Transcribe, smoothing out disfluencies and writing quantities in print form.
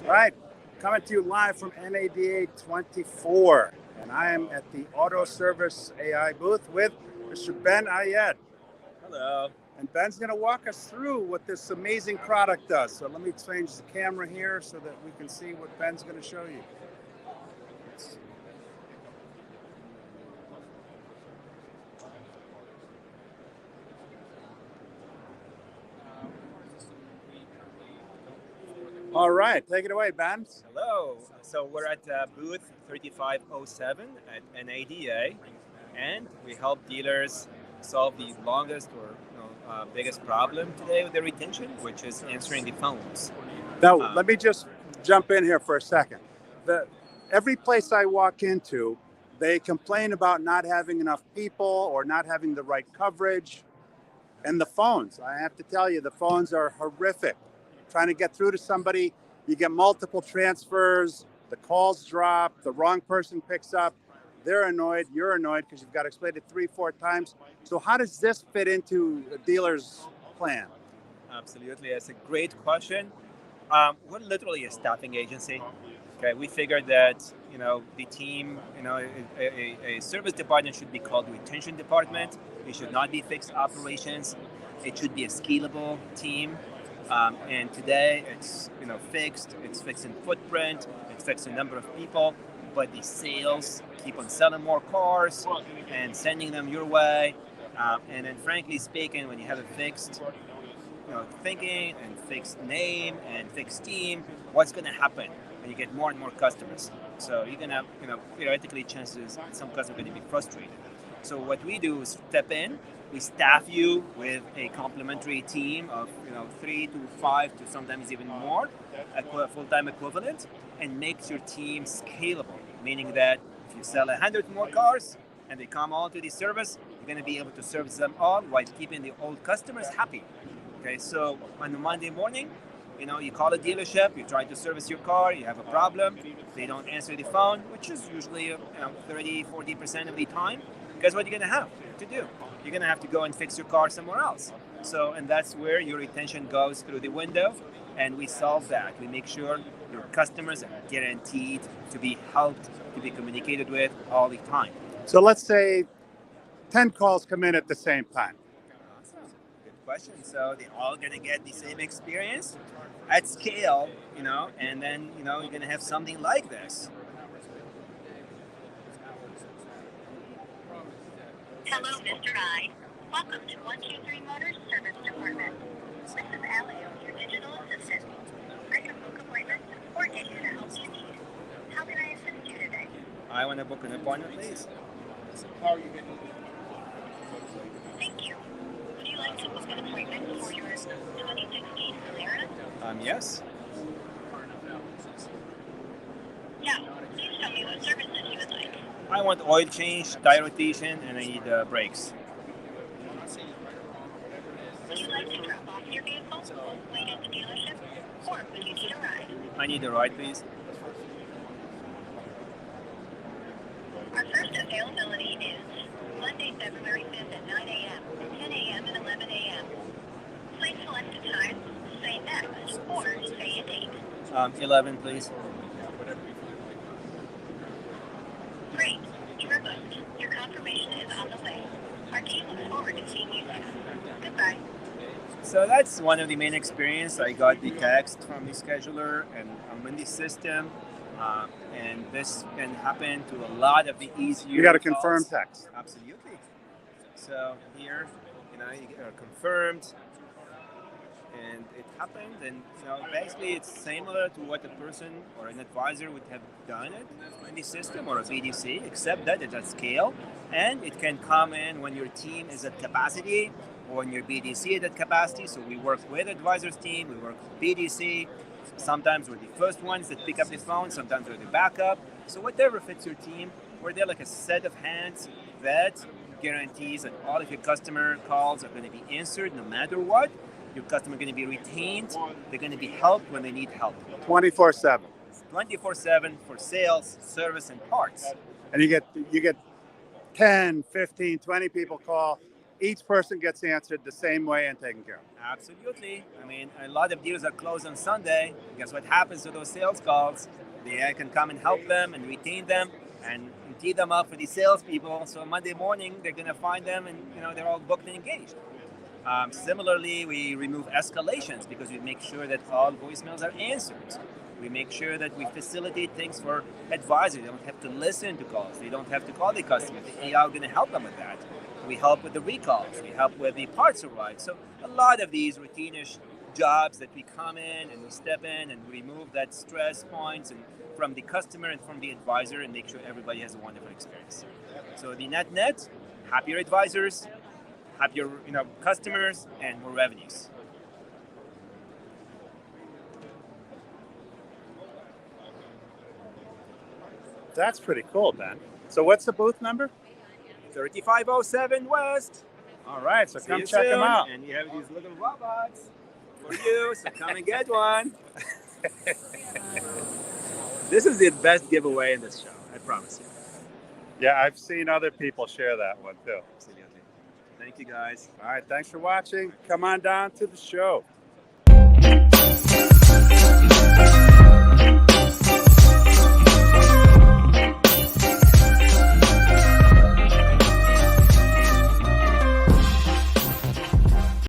All right, coming to you live from NADA 24, and I am at the Autoservice AI booth with Mr. Ben Ayed. Hello. And Ben's going to walk us through what this amazing product does. So let me change the camera here so that we can see what Ben's going to show you. All right, take it away, Ben. Hello. So we're at booth 3507 at NADA, and we help dealers solve the longest or biggest problem today with their retention, which is answering the phones. Now, let me just jump in here for a second. Every place I walk into, they complain about not having enough people or not having the right coverage. And the phones, I have to tell you, the phones are horrific. Trying to get through to somebody, you get multiple transfers, the calls drop, the wrong person picks up, they're annoyed, you're annoyed because you've got to explain it 3-4 times. So how does this fit into a dealer's plan? Absolutely, that's a great question. We're literally a staffing agency. Okay, we figured that the team, a service department should be called retention department. It should not be fixed operations. It should be a scalable team. And today it's fixed. It's fixed in footprint. It's fixed in number of people. But the sales keep on selling more cars and sending them your way. And then, frankly speaking, when you have a fixed thinking and fixed name and fixed team, what's going to happen when you get more and more customers? So you're going to theoretically chances some customers are going to be frustrated. So what we do is step in. We staff you with a complementary team of 3 to 5 to sometimes even more, a full-time equivalent, and makes your team scalable. Meaning that if you sell 100 more cars and they come all to the service, you're going to be able to service them all while keeping the old customers happy. Okay, so on a Monday morning, you call a dealership, you try to service your car, you have a problem, they don't answer the phone, which is usually 30-40% of the time. Guess what you're going to have to do? You're going to have to go and fix your car somewhere else. And that's where your retention goes through the window, and we solve that. We make sure your customers are guaranteed to be helped, to be communicated with all the time. So let's say 10 calls come in at the same time. Awesome. Good question. So they're all going to get the same experience at scale, and then, you're going to have something like this. Hello, Mr. I. Welcome to 123 Motors Service Department. This is Allie, your digital assistant. I can book appointments or get you the help you need. How can I assist you today? I want to book an appointment, please. Thank you. Would you like to book an appointment for your 2016 Solera? Yes. Yeah. Please tell me what services you would like. I want oil change, tire rotation, and I need brakes. Would you like to drop off your vehicle, wait at the dealership, or would you need a ride? I need a ride, please. Our first availability is Monday, February 5th at 9 a.m., 10 a.m., and 11 a.m. Please select a time, say next, or say a date. 11, please. Great. You are booked. Your confirmation is on the way. Our team looks forward to seeing you soon. Goodbye. So that's one of the main experience. I got the text from the scheduler, and I'm in the system. And this can happen to a lot of the easier. You got to confirm text. Absolutely. So here, you are confirmed, and it happened. And basically, it's similar to what a person or an advisor would have done it in the system or a BDC, except that it's at scale, and it can come in when your team is at capacity or when your BDC is at capacity. So we work with advisors team, we work with BDC. Sometimes we're the first ones that pick up the phone, sometimes we're the backup. So whatever fits your team, we're there like a set of hands that guarantees that all of your customer calls are going to be answered no matter what. Your customer are going to be retained. They're going to be helped when they need help. 24/7. 24/7 for sales, service, and parts. And you get 10, 15, 20 people call. each person gets answered the same way and taken care of. Absolutely. I mean, a lot of deals are closed on Sunday. Guess what happens to those sales calls? The AI can come and help them and retain them and tee them up for the salespeople. So Monday morning, they're going to find them and they're all booked and engaged. Similarly, we remove escalations because we make sure that all voicemails are answered. We make sure that we facilitate things for advisors. They don't have to listen to calls. They don't have to call the customer. The AI is going to help them with that. We help with the recalls. We help with the parts arrive. So a lot of these routine-ish jobs that we come in and we step in and remove that stress points and from the customer and from the advisor and make sure everybody has a wonderful experience. So the net, happier advisors, happier customers, and more revenues. That's pretty cool, Ben. So what's the booth number? 3507 West. All right, so See come you check them soon. out. And you have these little robots for you, so come and get one. This is the best giveaway in this show, I promise you. Yeah, I've seen other people share that one too. Absolutely. Thank you, guys. All right, thanks for watching. Come on down to the show.